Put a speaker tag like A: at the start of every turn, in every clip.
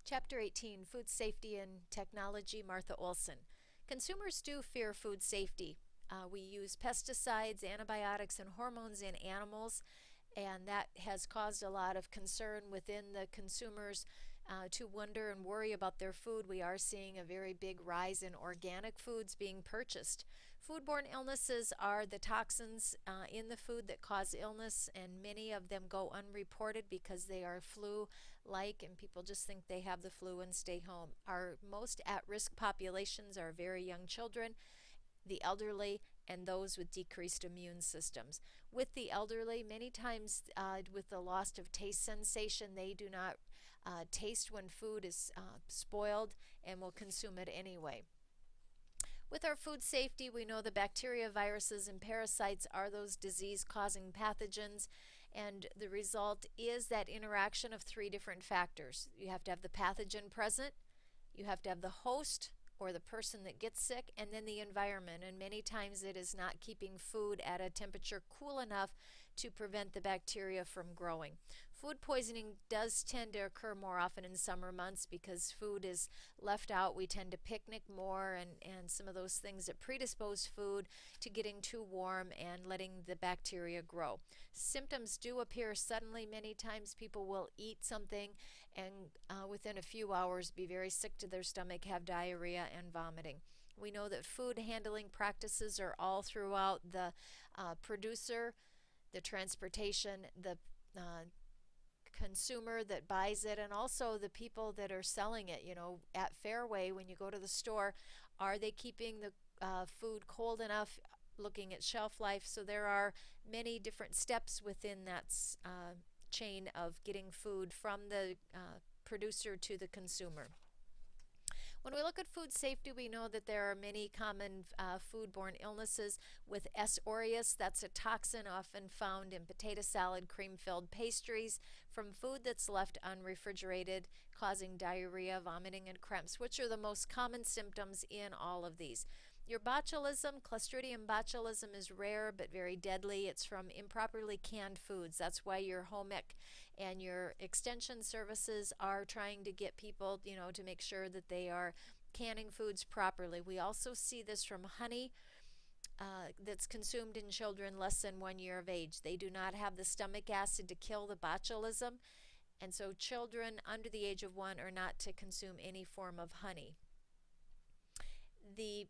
A: Chapter 18, Food Safety and Technology, Martha Olson. Consumers do fear food safety. We use pesticides, antibiotics, and hormones in animals, and that has caused a lot of concern within the consumers to wonder and worry about their food. We are seeing a very big rise in organic foods being purchased. Foodborne illnesses are the toxins in the food that cause illness, and many of them go unreported because they are flu-like, and people just think they have the flu and stay home. Our most at-risk populations are very young children, the elderly, and those with decreased immune systems. With the elderly, many times with the loss of taste sensation, they do not taste when food is spoiled and will consume it anyway. With our food safety, we know the bacteria, viruses, and parasites are those disease-causing pathogens, and the result is that interaction of three different factors. You have to have the pathogen present, you have to have the host, or the person that gets sick, and then the environment. And many times it is not keeping food at a temperature cool enough to prevent the bacteria from growing. Food poisoning does tend to occur more often in summer months because food is left out. We tend to picnic more, and some of those things that predispose food to getting too warm and letting the bacteria grow. Symptoms do appear suddenly. Many times people will eat something and within a few hours be very sick to their stomach, have diarrhea and vomiting. We know that food handling practices are all throughout the producer, the transportation, the consumer that buys it, and also the people that are selling it. You know, at Fairway, when you go to the store, are they keeping the food cold enough, looking at shelf life? So there are many different steps within that chain of getting food from the producer to the consumer. When we look at food safety, we know that there are many common foodborne illnesses with S. aureus. That's a toxin often found in potato salad, cream-filled pastries from food that's left unrefrigerated, causing diarrhea, vomiting, and cramps, which are the most common symptoms in all of these. Your botulism, Clostridium botulism, is rare but very deadly. It's from improperly canned foods. That's why your home ec and your extension services are trying to get people, to make sure that they are canning foods properly. We also see this from honey that's consumed in children less than 1 year of age. They do not have the stomach acid to kill the botulism, and so children under the age of 1 are not to consume any form of honey. The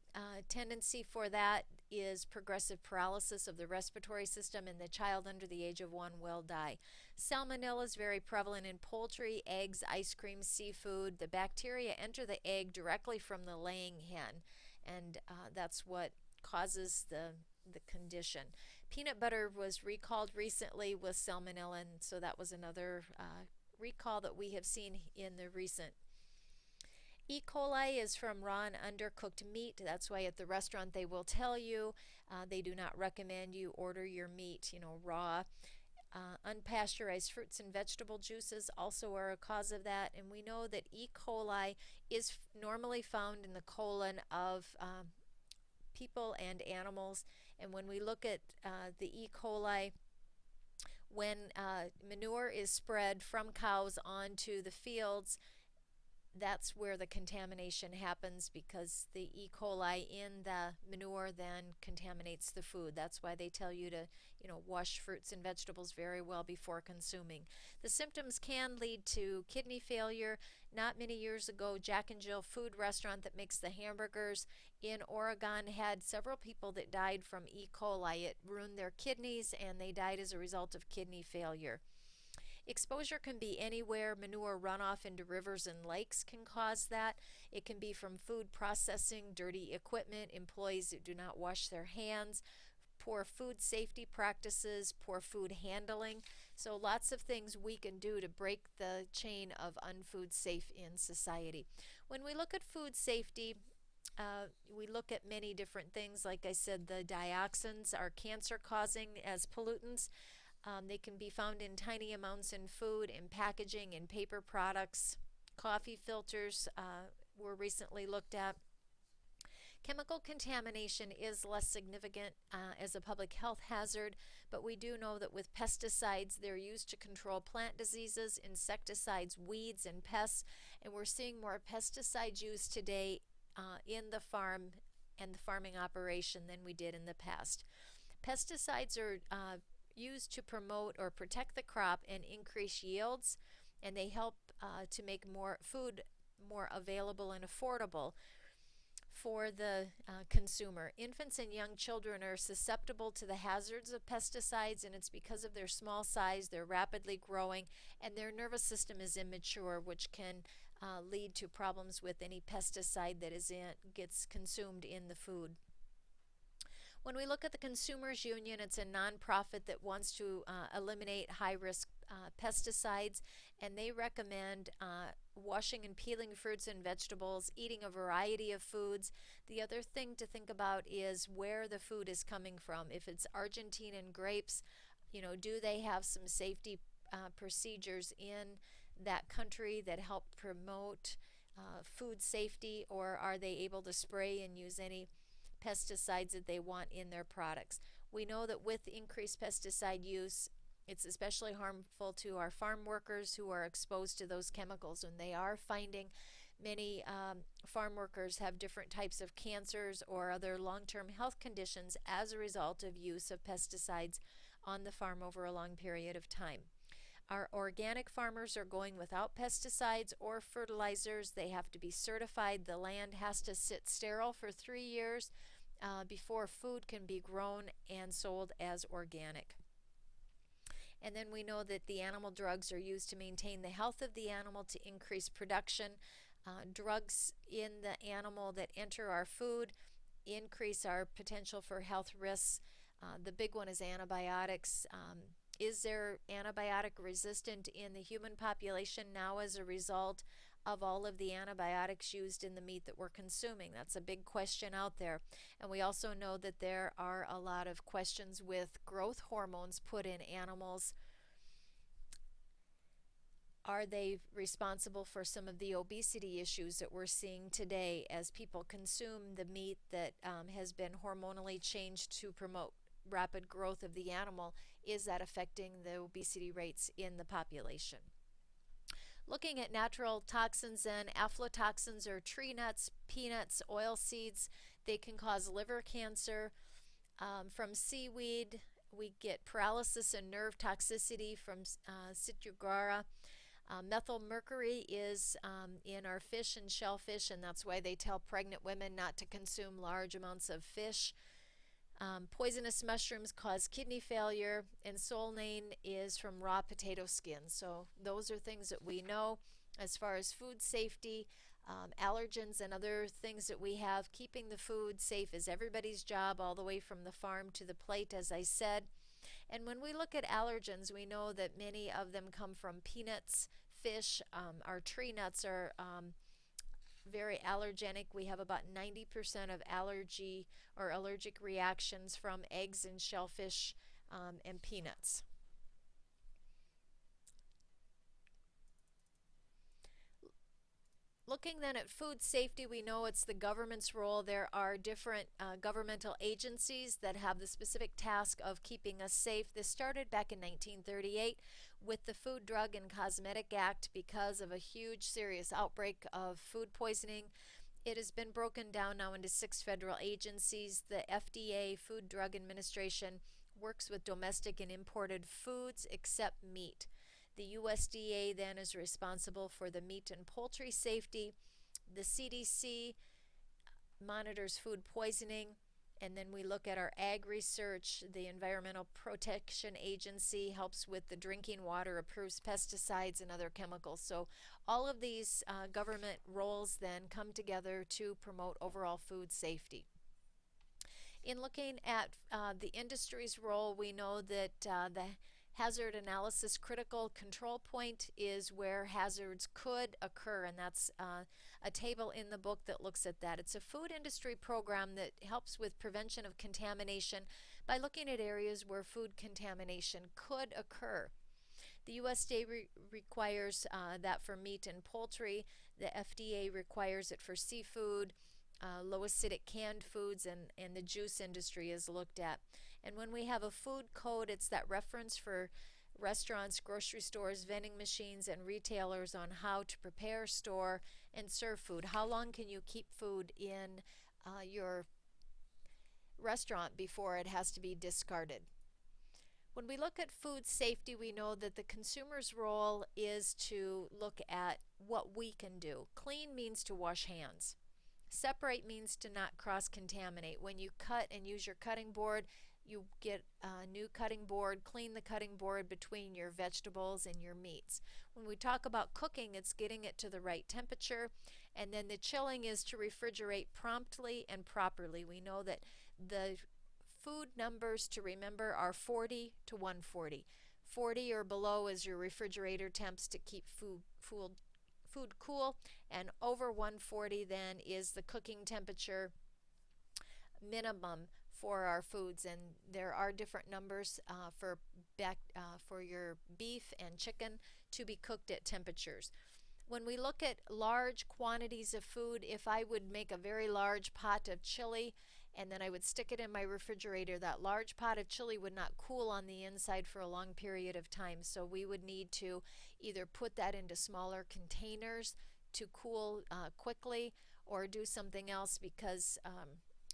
A: tendency for that is progressive paralysis of the respiratory system, and the child under the age of 1 will die. Salmonella is very prevalent in poultry, eggs, ice cream, seafood. The bacteria enter the egg directly from the laying hen, and that's what causes the condition. Peanut butter was recalled recently with salmonella, and so that was another recall that we have seen in the recent. E. coli is from raw and undercooked meat. That's why at the restaurant they will tell you they do not recommend you order your meat, raw. Unpasteurized fruits and vegetable juices also are a cause of that, and we know that E. coli is normally found in the colon of people and animals. And when we look at the E. coli, when manure is spread from cows onto the fields, that's where the contamination happens, because the E. coli in the manure then contaminates the food. That's why they tell you to, wash fruits and vegetables very well before consuming. The symptoms can lead to kidney failure. Not many years ago, Jack and Jill food restaurant that makes the hamburgers in Oregon had several people that died from E. coli. It ruined their kidneys, and they died as a result of kidney failure. Exposure can be anywhere. Manure runoff into rivers and lakes can cause that. It can be from food processing, dirty equipment, employees that do not wash their hands, poor food safety practices, poor food handling. So lots of things we can do to break the chain of unfood safe in society. When we look at food safety, we look at many different things. Like I said, the dioxins are cancer causing as pollutants. They can be found in tiny amounts in food, in packaging, in paper products. Coffee filters were recently looked at. Chemical contamination is less significant as a public health hazard, but we do know that with pesticides, they're used to control plant diseases, insecticides, weeds, and pests, and we're seeing more pesticides used today in the farm and the farming operation than we did in the past. Pesticides are used to promote or protect the crop and increase yields, and they help to make more food more available and affordable for the consumer. Infants and young children are susceptible to the hazards of pesticides, and it's because of their small size, they're rapidly growing, and their nervous system is immature, which can lead to problems with any pesticide that gets consumed in the food. When we look at the Consumers Union, it's a nonprofit that wants to eliminate high-risk pesticides, and they recommend washing and peeling fruits and vegetables, eating a variety of foods. The other thing to think about is where the food is coming from. If it's Argentinian grapes, do they have some safety procedures in that country that help promote food safety, or are they able to spray and use any pesticides that they want in their products? We know that with increased pesticide use, it's especially harmful to our farm workers who are exposed to those chemicals, and they are finding many farm workers have different types of cancers or other long-term health conditions as a result of use of pesticides on the farm over a long period of time. Our organic farmers are going without pesticides or fertilizers. They have to be certified. The land has to sit sterile for 3 years before food can be grown and sold as organic. And then we know that the animal drugs are used to maintain the health of the animal, to increase production. Drugs in the animal that enter our food increase our potential for health risks. The big one is antibiotics. Is there antibiotic resistant in the human population now as a result of all of the antibiotics used in the meat that we're consuming? That's a big question out there. And we also know that there are a lot of questions with growth hormones put in animals. Are they responsible for some of the obesity issues that we're seeing today as people consume the meat that has been hormonally changed to promote rapid growth of the animal? Is that affecting the obesity rates in the population? Looking at natural toxins, and aflatoxins are tree nuts, peanuts, oil seeds. They can cause liver cancer. From seaweed, we get paralysis and nerve toxicity from Citrugara. Methyl mercury is in our fish and shellfish, and that's why they tell pregnant women not to consume large amounts of fish. Poisonous mushrooms cause kidney failure, and solanine is from raw potato skins. So those are things that we know as far as food safety. Allergens and other things that we have. Keeping the food safe is everybody's job, all the way from the farm to the plate, as I said. And when we look at allergens, we know that many of them come from peanuts, fish. Our tree nuts are very allergenic. We have about 90% of allergy or allergic reactions from eggs and shellfish and peanuts. Looking then at food safety, we know it's the government's role. There are different governmental agencies that have the specific task of keeping us safe. This started back in 1938 with the Food, Drug, and Cosmetic Act because of a huge serious outbreak of food poisoning. It has been broken down now into 6 federal agencies. The FDA, Food, Drug Administration, works with domestic and imported foods except meat. The USDA then is responsible for the meat and poultry safety. The CDC monitors food poisoning. And then we look at our ag research. The Environmental Protection Agency helps with the drinking water, approves pesticides and other chemicals. So all of these government roles then come together to promote overall food safety. In looking at the industry's role, we know that the hazard analysis critical control point is where hazards could occur, and that's a table in the book that looks at that. It's a food industry program that helps with prevention of contamination by looking at areas where food contamination could occur. The USDA requires that for meat and poultry. The FDA requires it for seafood. low acidic canned foods, and the juice industry is looked at. And when we have a food code, it's that reference for restaurants, grocery stores, vending machines, and retailers on how to prepare, store, and serve food. How long can you keep food in your restaurant before it has to be discarded? When we look at food safety, we know that the consumer's role is to look at what we can do. Clean means to wash hands. Separate means to not cross-contaminate. When you cut and use your cutting board, you get a new cutting board, clean the cutting board between your vegetables and your meats. When we talk about cooking, it's getting it to the right temperature, and then the chilling is to refrigerate promptly and properly. We know that the food numbers to remember are 40 to 140. 40 or below is your refrigerator temps to keep food cool, and over 140 then is the cooking temperature minimum for our foods. And there are different numbers for your beef and chicken to be cooked at temperatures. When we look at large quantities of food, if I would make a very large pot of chili and then I would stick it in my refrigerator, that large pot of chili would not cool on the inside for a long period of time. So we would need to either put that into smaller containers to cool quickly, or do something else, because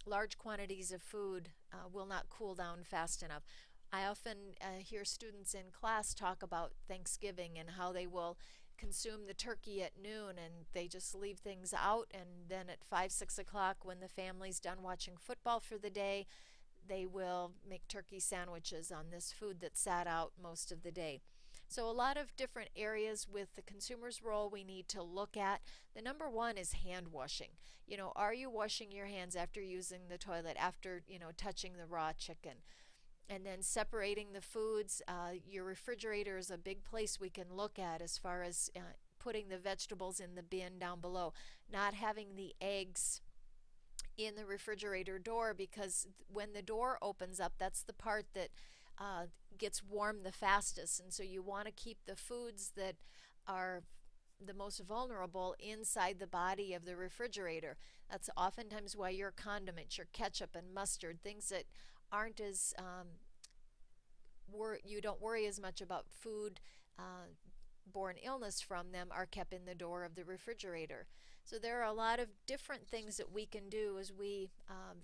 A: large quantities of food will not cool down fast enough. I often hear students in class talk about Thanksgiving and how they will consume the turkey at noon and they just leave things out, and then at 5-6 o'clock, when the family's done watching football for the day, they will make turkey sandwiches on this food that sat out most of the day. So a lot of different areas with the consumer's role we need to look at. The number one is hand washing. Are you washing your hands after using the toilet, after touching the raw chicken? And then separating the foods. Your refrigerator is a big place we can look at as far as putting the vegetables in the bin down below. Not having the eggs in the refrigerator door, because when the door opens up, that's the part that gets warm the fastest. And so you want to keep the foods that are the most vulnerable inside the body of the refrigerator. That's oftentimes why your condiments, your ketchup and mustard, things that aren't as you don't worry as much about food borne illness from them, are kept in the door of the refrigerator. So there are a lot of different things that we can do as we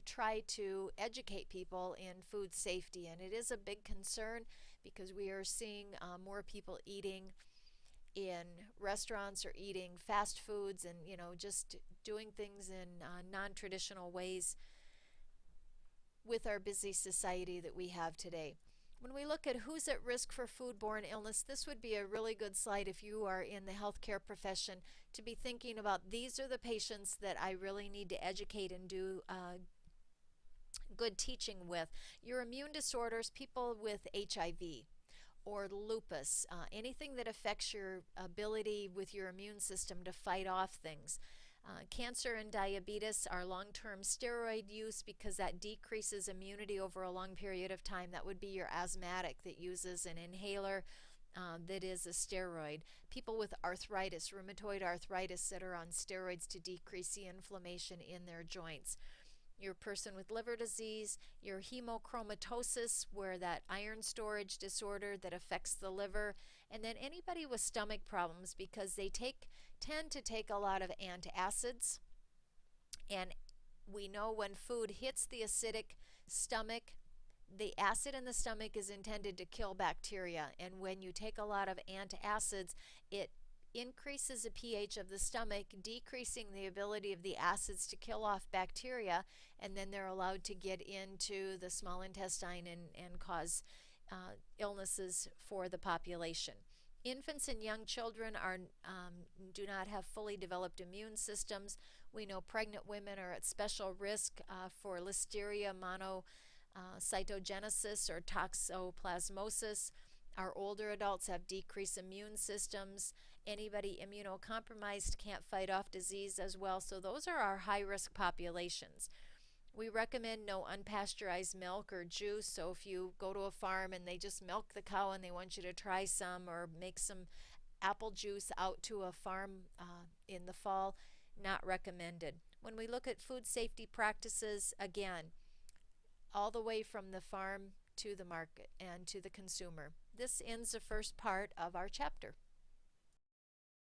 A: try to educate people in food safety. And it is a big concern because we are seeing more people eating in restaurants or eating fast foods, and just doing things in non-traditional ways with our busy society that we have today. When we look at who's at risk for foodborne illness, this would be a really good slide if you are in the healthcare profession to be thinking about, these are the patients that I really need to educate and do good teaching with. Your immune disorders, people with HIV or lupus, anything that affects your ability with your immune system to fight off things. Cancer and diabetes are long-term steroid use, because that decreases immunity over a long period of time. That would be your asthmatic that uses an inhaler that is a steroid. People with arthritis, rheumatoid arthritis, that are on steroids to decrease the inflammation in their joints. Your person with liver disease, your hemochromatosis, where that iron storage disorder that affects the liver, and then anybody with stomach problems, because they tend to take a lot of antacids, and we know when food hits the acidic stomach, the acid in the stomach is intended to kill bacteria, and when you take a lot of antacids, it increases the pH of the stomach, decreasing the ability of the acids to kill off bacteria, and then they're allowed to get into the small intestine and cause illnesses for the population. Infants and young children do not have fully developed immune systems. We know pregnant women are at special risk for Listeria monocytogenesis or toxoplasmosis. Our older adults have decreased immune systems. Anybody immunocompromised can't fight off disease as well. So those are our high-risk populations. We recommend no unpasteurized milk or juice. So if you go to a farm and they just milk the cow and they want you to try some, or make some apple juice out to a farm in the fall, not recommended. When we look at food safety practices, again, all the way from the farm to the market and to the consumer. This ends the first part of our chapter.